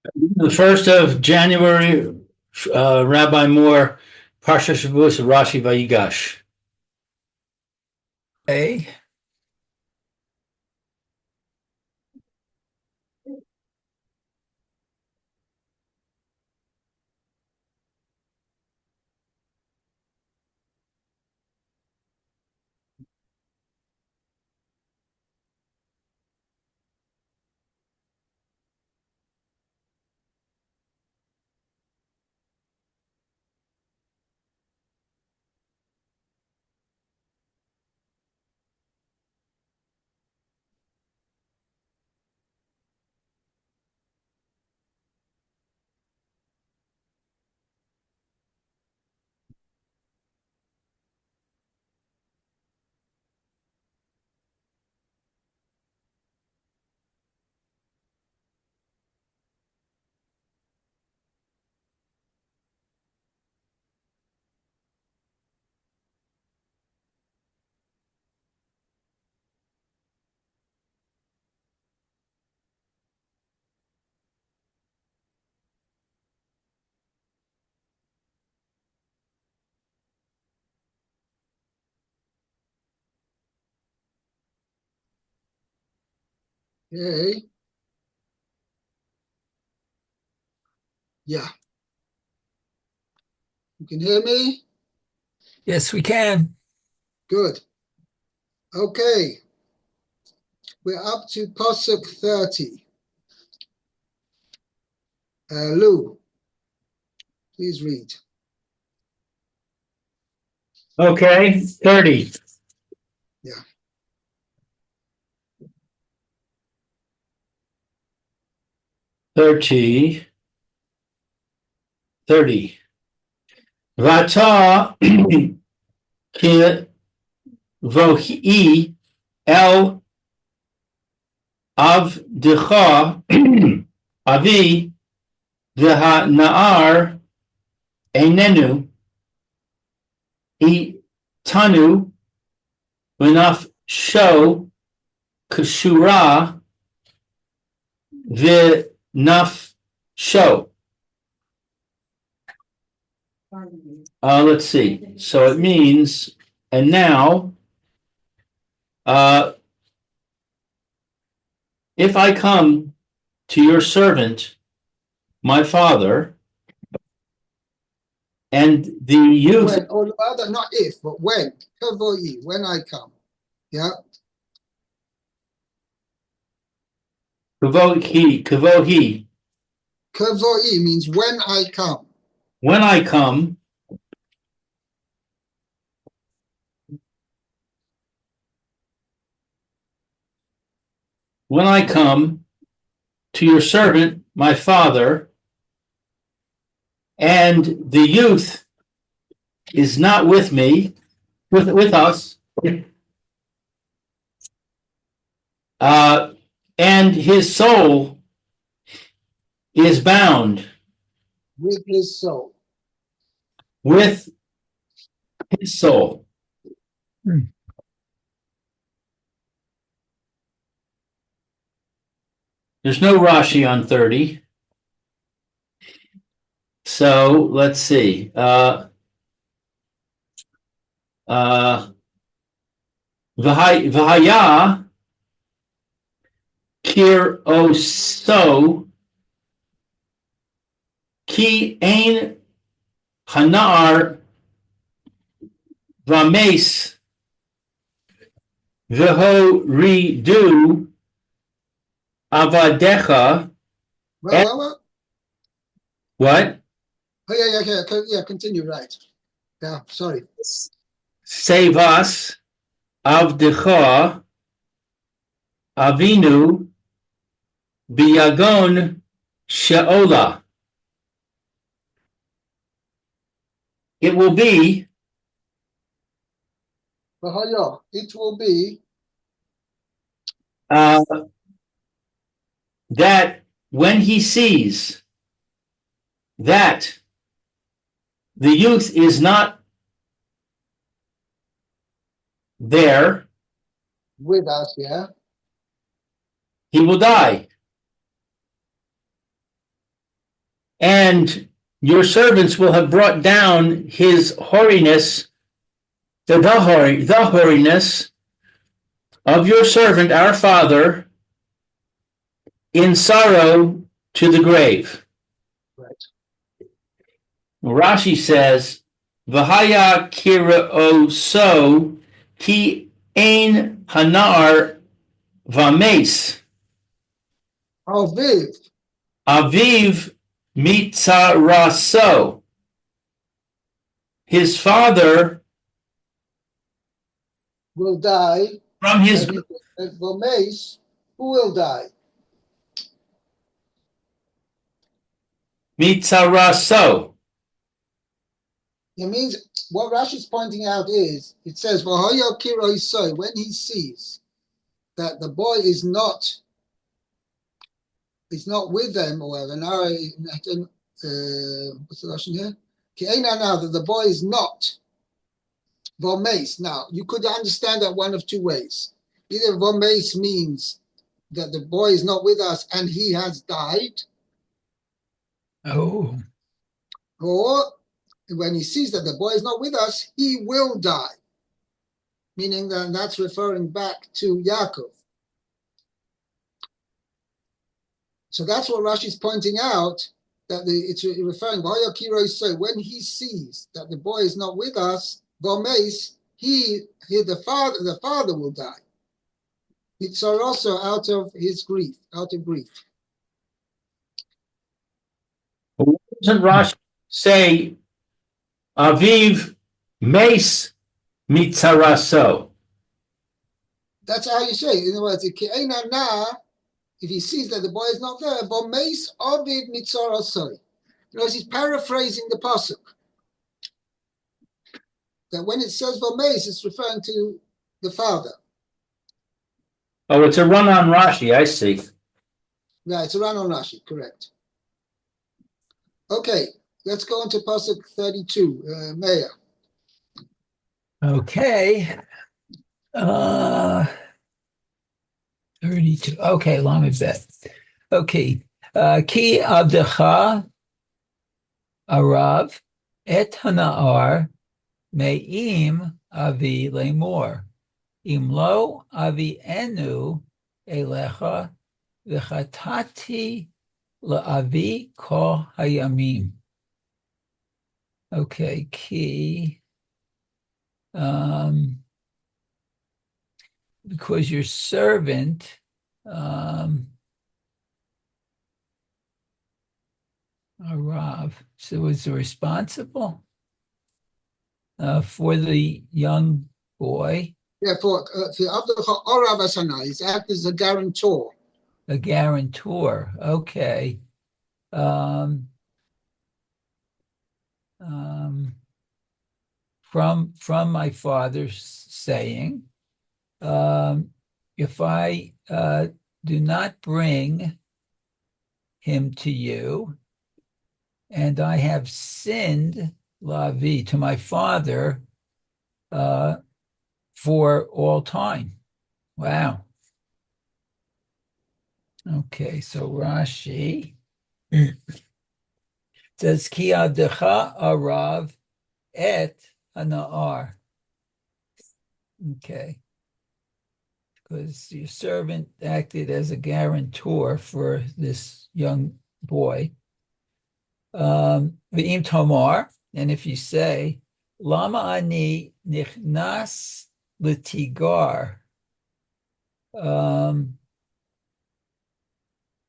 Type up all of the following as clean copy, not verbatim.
The 1st of January, Rabbi Moore, Parsha Shavuos, Rashi Vayigash. A. Okay. Yeah. You can hear me? Yes, we can. Good. Okay. We're up to Pasuk 30. Lou, please read. Okay, 30. Yeah. 30. Vata ki vohi el avdecha avi v'ha naar einenu itanu v'naf sho kashura v'naf sho. Let's see. So it means, and now, if I come to your servant, my father, and the youth. When, or rather, not if, but when. Kavoi, when I come. Yeah. Kavohi. Kavoi means when I come. When I come, to your servant, my father, and the youth is not with me, with us, and his soul is bound With his soul. with his soul. There's no Rashi on 30. So let's see. V'haya kir oso ki ein hanar v'mes v'ho ridu avadecha. Well. What? Oh, yeah, continue, right. Yeah, sorry. Save us, avdecha, avinu, biyagon she'ola. It will be. It will be. That when he sees that the youth is not there, with us, yeah, he will die. And your servants will have brought down his hoariness, the hoariness of your servant, our father, in sorrow to the grave. Right. Rashi says, V'haya kira'o so ki ein hanar vames. Aviv Aviv mitzaraso. His father will die, from his and Vomeis, who will die? mitzaraso. It means what Rashi's pointing out is it says V'hoyo kiroi soy, when he sees that the boy is not with them, or what's the Russian here? Ki'ena, now that the boy is not Vomeis. Now you could understand that one of two ways. Either Vomeis means that the boy is not with us and he has died, Oh, or when he sees that the boy is not with us, he will die. Meaning that that's referring back to Yaakov. So that's what Rashi is pointing out, that it's referring to when he sees that the boy is not with us, Gomes, the father will die. It's also out of grief. Doesn't Rashi say Aviv Mace Mitzaraso? That's how you say it. In other words, if he sees that the boy is not there, Gomes Aviv Mitzaraso. He's paraphrasing the pasuk. That when it says Vomeis, it's referring to the father. Oh, it's a run on Rashi, I see. Right, it's a run on Rashi, correct. Okay, let's go on to pasuk 32, Meir. okay. 32. Okay, Lamed Bet. Okay. Ki avdecha arav et hanaar me'im avi lemor. Im lo avi enu elecha v'chatati la'avi kol hayamim. Okay, ki. Because your servant Rav, so was responsible for the young boy. Yeah, for Avdecha Orav Asana, he's acted as a guarantor. A guarantor, okay. From my father's saying, if I do not bring him to you, and I have sinned, Lavi, to my father for all time. Wow. Okay, so Rashi says, Ki adecha arav et hanaar. Okay. Because your servant acted as a guarantor for this young boy. V'im tomar, and if you say, Lama ani nichnas litigar,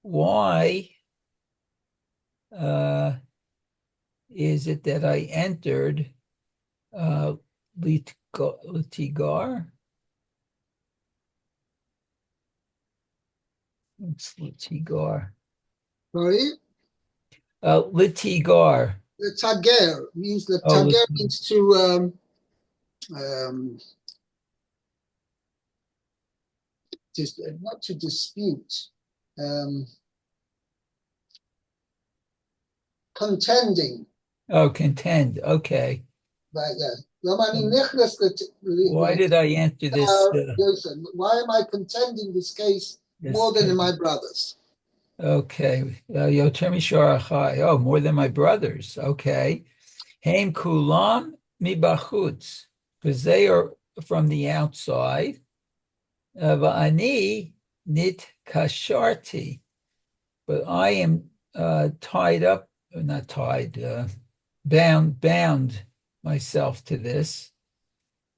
why is it that I entered litigar? What's litigar? Sorry? Litigar. The tager means means to just not to dispute, contending. Oh, contend. Okay. Right, yeah. Why did I enter this? Why am I contending this case more than in my brothers? Okay. Yoter mishar achai. Oh, more than my brothers. Okay. Haim kulam mibachutz, because they are from the outside. Va'ani nit kasharti, but I am tied up, not tied, bound myself to this.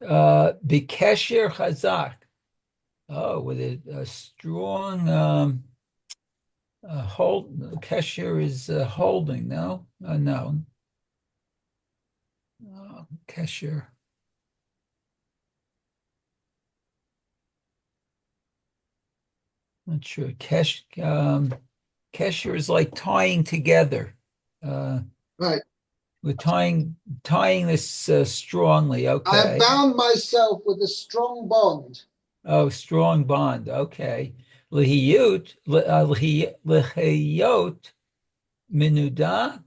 Bikesher chazak. Oh, with a strong hold. Kesher is holding. No, no. Kesher. Not sure. Kesher is like tying together. Right. We're tying this strongly. I have Okay. bound myself with a strong bond. Oh, strong bond. Okay. Lihiyot minuda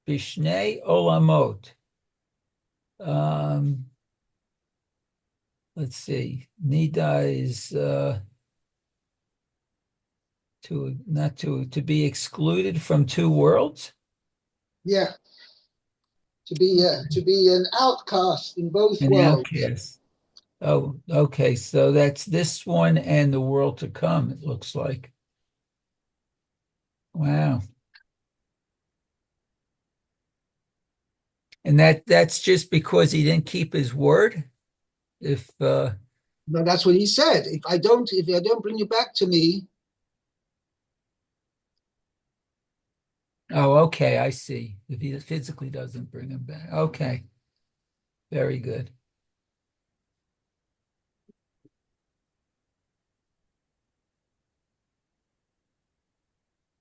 bishnei olamot. Um, let's see. Nida is to be excluded from two worlds. Yeah. To be an outcast in both An worlds. outcast. Oh, okay. So that's this one and the world to come, it looks like. Wow. And that's just because he didn't keep his word. If No, that's what he said. If I don't bring you back to me, oh, okay, I see. If he physically doesn't bring him back. Okay. Very good.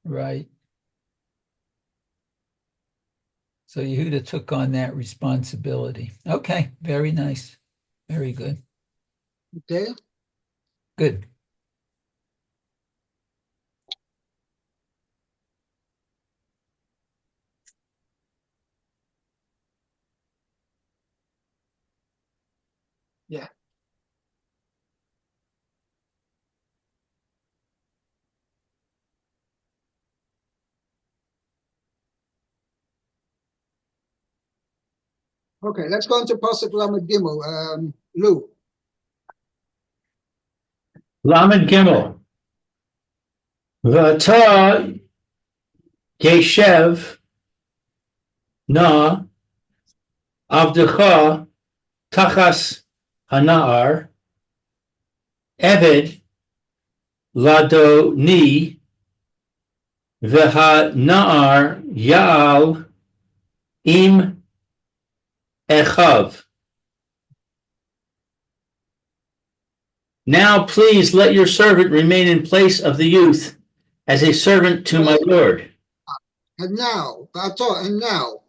Right. So Yehuda took on that responsibility. Okay, very nice. Very good. okay. Good. Yeah. Okay, let's go into Pasuk Lamed Gimel. Lou. Lamed Gimel. V'ata Yeshev na avdecha tachas hanar eved lado ni v'hanar yal im echav. Now please let your servant remain in place of the youth as a servant to my Lord. And now, and now.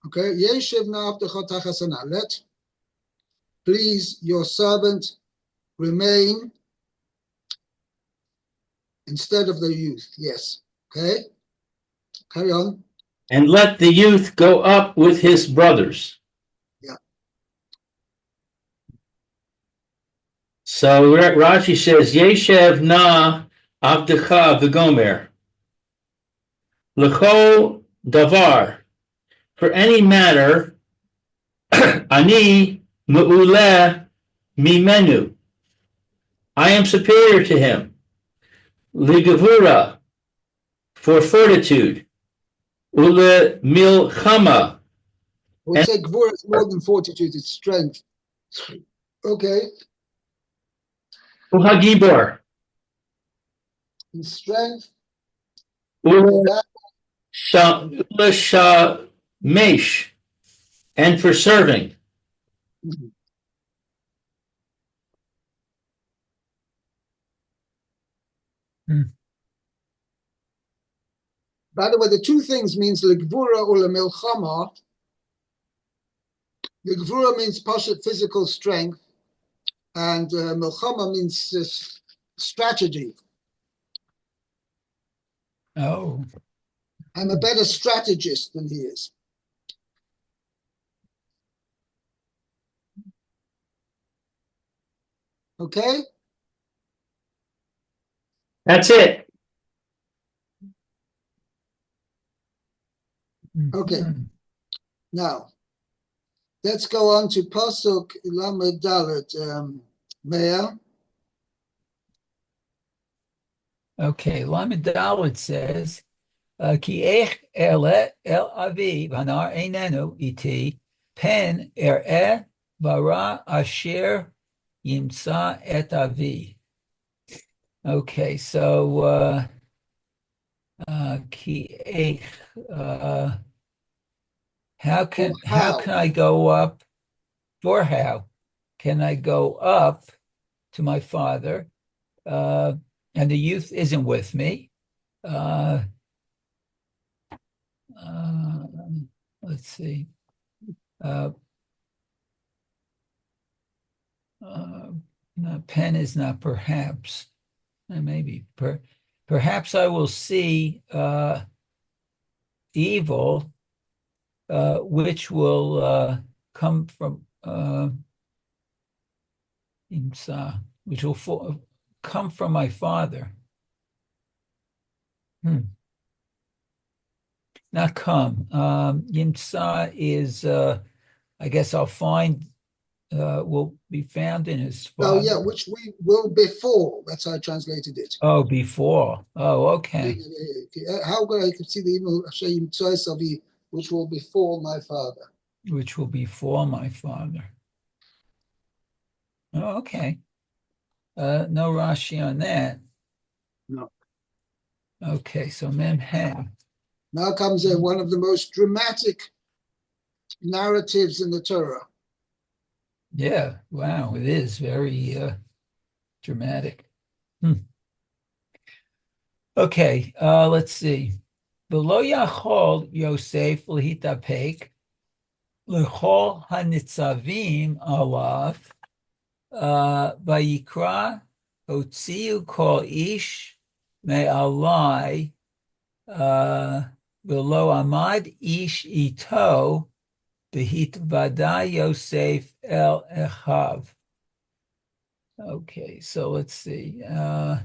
Okay, Yeshiv na'abdecha tachasana. Let, please, your servant remain instead of the youth. Yes. Okay, carry on. And let the youth go up with his brothers. Yeah. So Rashi says, Yeshev na avdecha v'gomer. L'chol davar. For any matter, ani mu'uleh mimenu. I am superior to him. Ligavura. For fortitude. Ule milchama. I would say Gvura is more than fortitude, it's strength. Okay, Uhagibor. in strength, Ule that, shamesh. And for serving. by the way, the two things means Ligvura or Milchama. Ligvura means physical strength, and Milchama means strategy. Oh, I'm a better strategist than he is. Okay? That's it. Okay. Mhm. Now, let's go on to Pasuk Lamed Dalet, Meir. Okay, Lamed Dalet says, Ki ech ele el aviv hanar einenu iti pen bara asher yimsa et avi. Okay, so ki ech, how can I go up? For how can I go up to my father? And the youth isn't with me. Uh, uh, let's see. Uh, uh, no, pen is not perhaps. Maybe perhaps I will see evil, which will come from which will come from my father. Not come. Yimsa is, I guess I'll find, will be found in his Oh, father. yeah, which we will before. That's how I translated it. Oh, before. Oh, okay. How could I see the evil choice of you, which will befall my father? Which will be for my father. Oh, okay. No Rashi on that. No. Okay, so Memhem. Now comes one of the most dramatic narratives in the Torah. Yeah, wow, it is very dramatic. Okay, let's see. V'lo yachol Yosef l'hitapek l'chol hanitzavim alav vayikra hotziu kol ish me'alai v'lo amad ish ito v'hitvada Yosef el echav. Okay, so let's see. And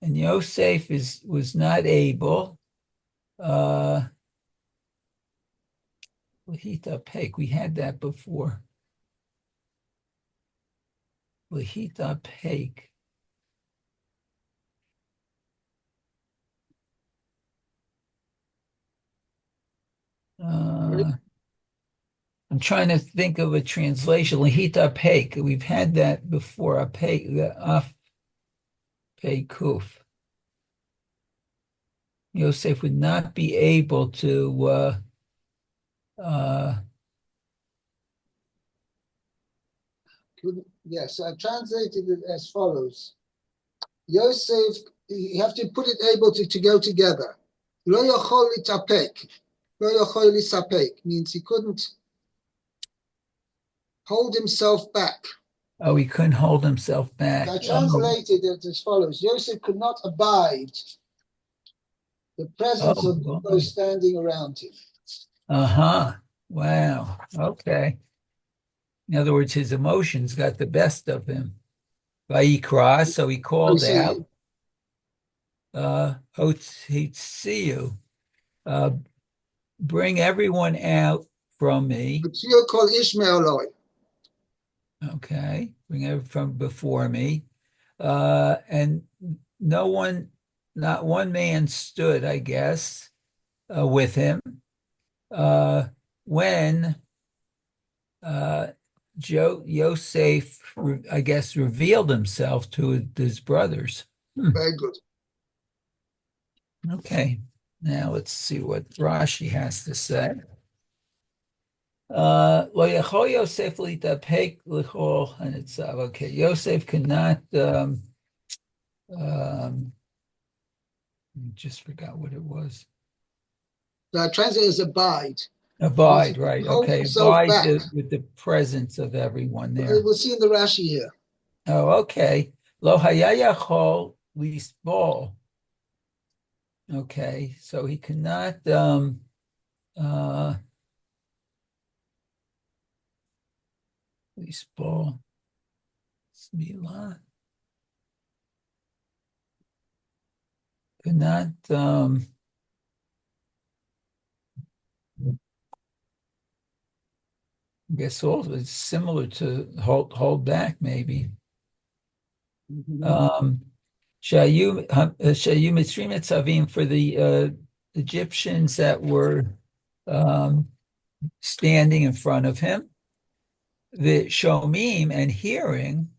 Yosef was not able. Lahita Pek, we had that before. Lahita Pek. I'm trying to think of a translation. Lahita Pek. We've had that before. A Pek, the Af Pekuf. Yosef would not be able to. Yes, I translated it as follows. Yosef, you have to put it able to go together. Lo yachol litapek. Lo yachol lisapek means he couldn't hold himself back. Oh, he couldn't hold himself back. I translated it as follows. Yosef could not abide the presence of those standing around him. Uh-huh. Wow. Okay. In other words, his emotions got the best of him. Vayikra, so he called out, Hotziu, bring everyone out from me. Hotziu kol ish me'aloi. Okay, bring everyone from before me. And no one, not one man stood, I guess, with him. When Yosef, I guess, revealed himself to his brothers. Very good. Okay, now let's see what Rashi has to say. Lo yachol Yosef litapek l'chol hanitzav. Okay, Yosef could not. I just forgot what it was. So I translated as abide. Abide, right? Hold Okay, himself abide back. with the presence of everyone there. We'll see in the Rashi here. Oh, okay. Lo hayayachol lisbol. Okay, so he cannot lisbol. Smila. could not. I guess also it's similar to hold back, maybe. Shayu Mitzrim Etzavim, for the Egyptians that were standing in front of him, the Shomim, and hearing,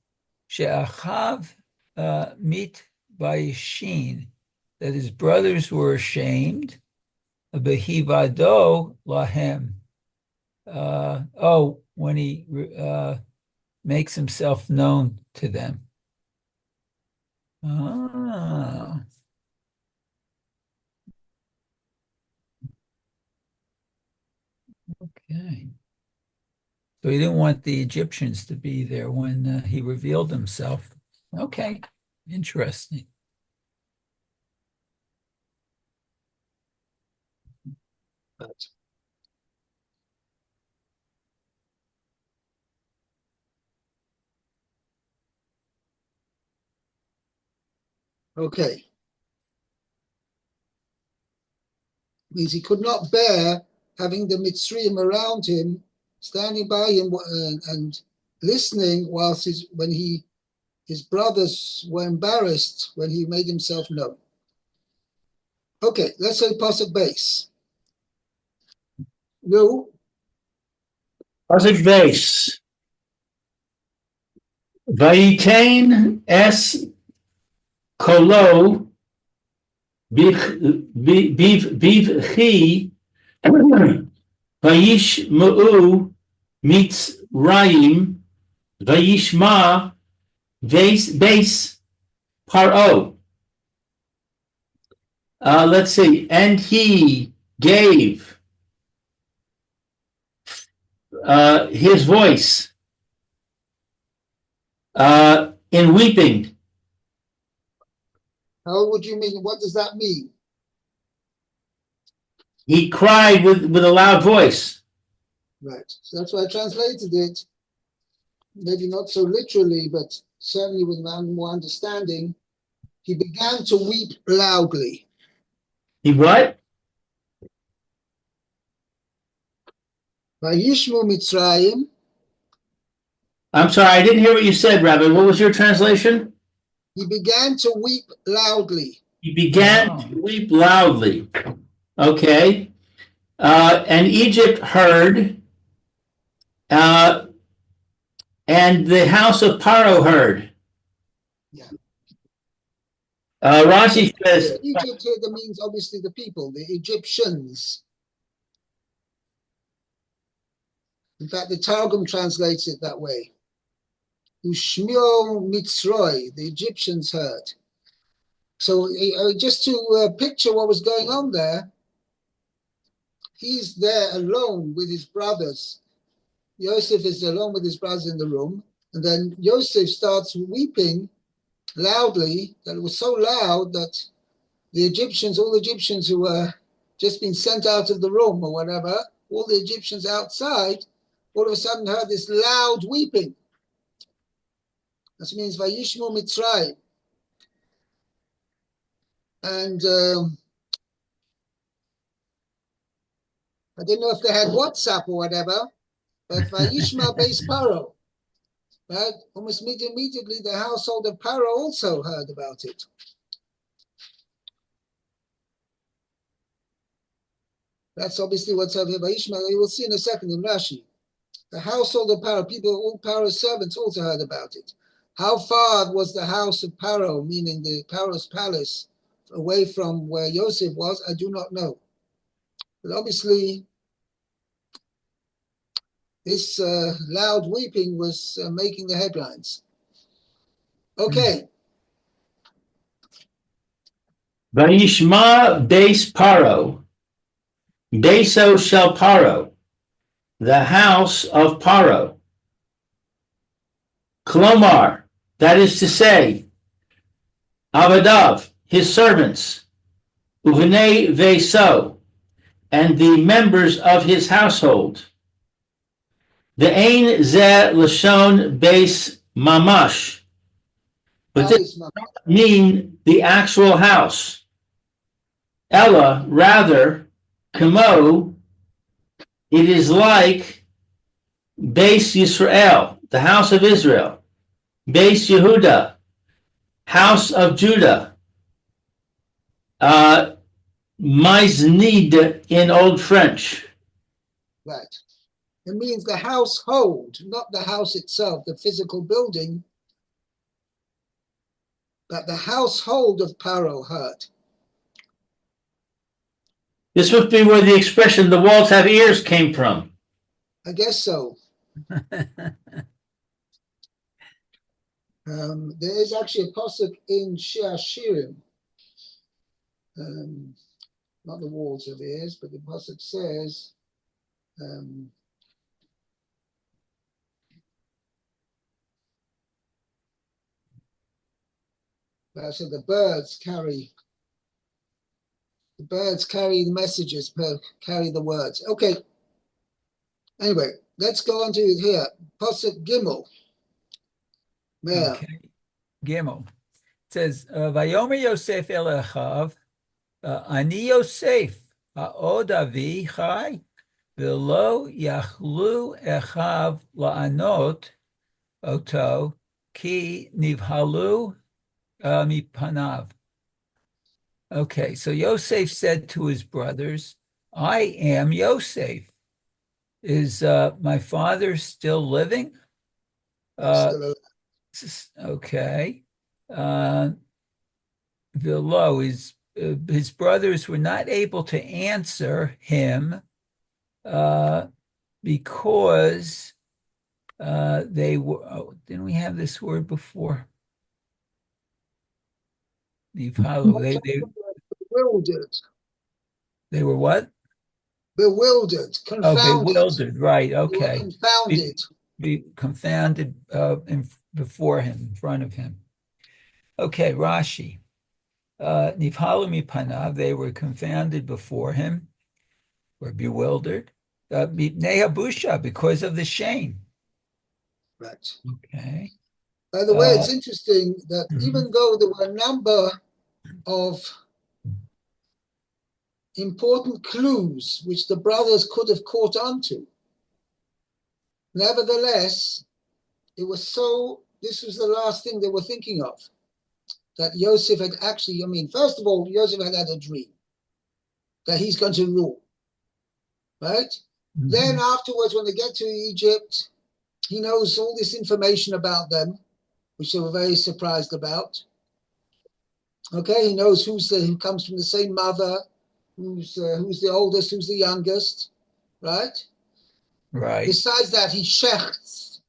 She'achav mit Bayishin, that his brothers were ashamed, Behivado lahem. When he makes himself known to them. Okay. So he didn't want the Egyptians to be there when he revealed himself. Okay, interesting. Okay. Means he could not bear having the Mitzrayim around him, standing by him and listening whilst his brothers were embarrassed when he made himself known. Okay, let's say Pasuk base. No. Pasuk base. Vayitain es kolo bivchi vayish mu'u mitzrayim vayishma base paro. Let's see. And he gave his voice in weeping. How would you mean? What does that mean? He cried with a loud voice. Right. So that's why I translated it. Maybe not so literally, but certainly with more understanding. He began to weep loudly. He what? Vayishmu Mitzrayim. I'm sorry, I didn't hear what you said, Rabbi. What was your translation? He began to weep loudly. He began to weep loudly. Okay. And Egypt heard, and the house of Paro heard. Yeah. Rashi says Egypt here means obviously the people, the Egyptians. In fact, the Targum translates it that way. Ushmio Mitzroi, the Egyptians heard. So just to picture what was going on there, he's there alone with his brothers. Yosef is alone with his brothers in the room. And then Yosef starts weeping loudly, that it was so loud that the Egyptians, all the Egyptians who were just been sent out of the room or whatever, all the Egyptians outside, all of a sudden heard this loud weeping. That means Vayishmu Mitzrayim. And I didn't know if they had WhatsApp or whatever, but Vayishma Beis Paro. Right? Almost immediately the household of Paro also heard about it. That's obviously what's over here by Ishmael. You will see in a second in Rashi. The household of Paro, people, all Paro's servants also heard about it. How far was the house of Paro, meaning the Paro's palace, away from where Yosef was? I do not know. But obviously, this loud weeping was making the headlines. Okay. Vayishma Beis Paro, Beso Shel Paro, the house of Paro. Klomar, that is to say, Avadav, his servants, Uvnei Veso, and the members of his household. The Ein Ze Lashon Beis Mamash, but this does not mean the actual house. Ella, rather, Kamo, it is like Beis Yisrael, the house of Israel, Beis Yehuda, house of Judah, Maisnid in Old French. Right. It means the household, not the house itself, the physical building, but the household of Paro heard. This must be where the expression "the walls have ears" came from. I guess so. There is actually a pasuk in Shir Shirim, not the walls of ears, but the pasuk says, so the birds carry the messages, carry the words. Okay. Anyway, let's go on to it here. Pasuk Gimel. Yeah. Okay. Gimel. It says, Vayomer Yosef el Echav, Ani Yosef, ha'od avi chai, v'lo yachlu Echav la'anot oto, ki nivhalu mipanav. Okay, so Yosef said to his brothers, I am Yosef. Is my father still living? Still Okay. Vilo, his brothers were not able to answer him because they were, didn't we have this word before? bewildered. They were what? Bewildered, confounded. Oh, bewildered, right, They were okay. confounded. Be confounded before him, in front of him. Okay, Rashi. Nivhalu mipanav, they were confounded before him, were bewildered. Nehabusha, because of the shame. Right. Okay. By the way, it's interesting that even though there were a number of important clues which the brothers could have caught on to, nevertheless, this was the last thing they were thinking of. That Yosef had actually, first of all, Yosef had a dream that he's going to rule, right? Mm-hmm. Then afterwards, when they get to Egypt, he knows all this information about them, which they were very surprised about. Okay, he knows who comes from the same mother, who's the oldest, who's the youngest, right? Right. Besides that, he shechts.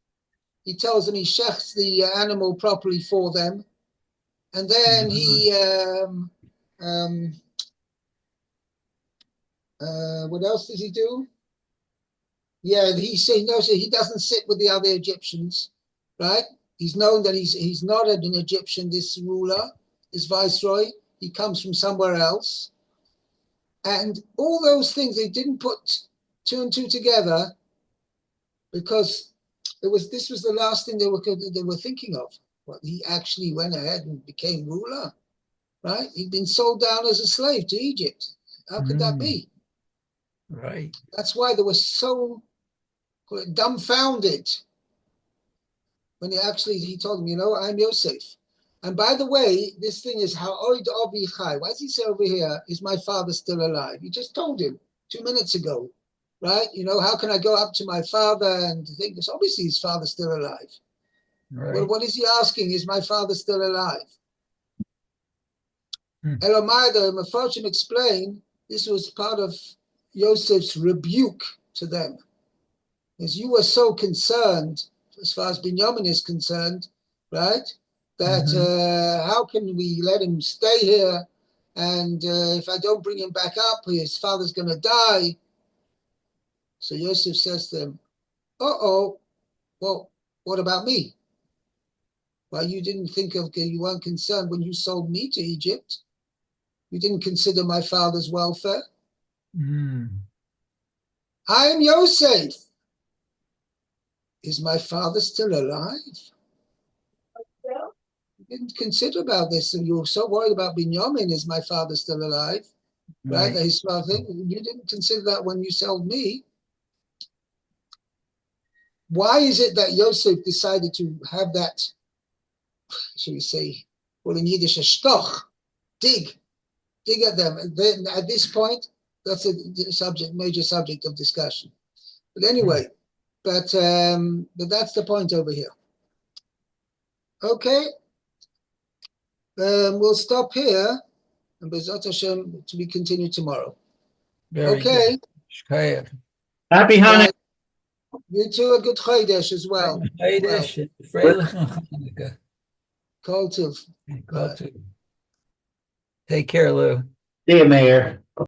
He tells them he shechts the animal properly for them. And then he, what else does he do? Yeah, he doesn't sit with the other Egyptians, right? He's known that he's not an Egyptian, this ruler, this viceroy. He comes from somewhere else. And all those things, they didn't put two and two together because this was the last thing they were thinking of. Well, he actually went ahead and became ruler, right? He'd been sold down as a slave to Egypt. How could that be? Right. That's why they were so dumbfounded when he told them, I'm Yosef. And by the way, this thing is ha'od avi chai. Why does he say over here, is my father still alive? He just told him 2 minutes ago, right? How can I go up to my father and think, because obviously his father's still alive. Right. Well, what is he asking? Is my father still alive? Elamai, the Mefarshim explain, this was part of Yosef's rebuke to them. As you were so concerned, as far as Binyamin is concerned, right? That how can we let him stay here? And if I don't bring him back up, his father's going to die. So Yosef says to them, well, what about me? Well, you didn't you weren't concerned when you sold me to Egypt. You didn't consider my father's welfare. I am Yosef. Is my father still alive? You didn't consider about this, and you were so worried about Binyamin. Is my father still alive? right? Right. You didn't consider that when you sold me. Why is it that Yosef decided to have that, shall we say, what in Yiddish, a shtoch, dig at them? And then at this point, that's a major subject of discussion. But anyway, but that's the point over here. Okay, we'll stop here, and B'ezrat Hashem to be continued tomorrow. Very Okay, good. Shkaya. Happy Hanukkah. You too, a good Chodesh as well. Freilich and Hanukkah. Kol Tov. Go to. Take care, Lou. See you, Mayor.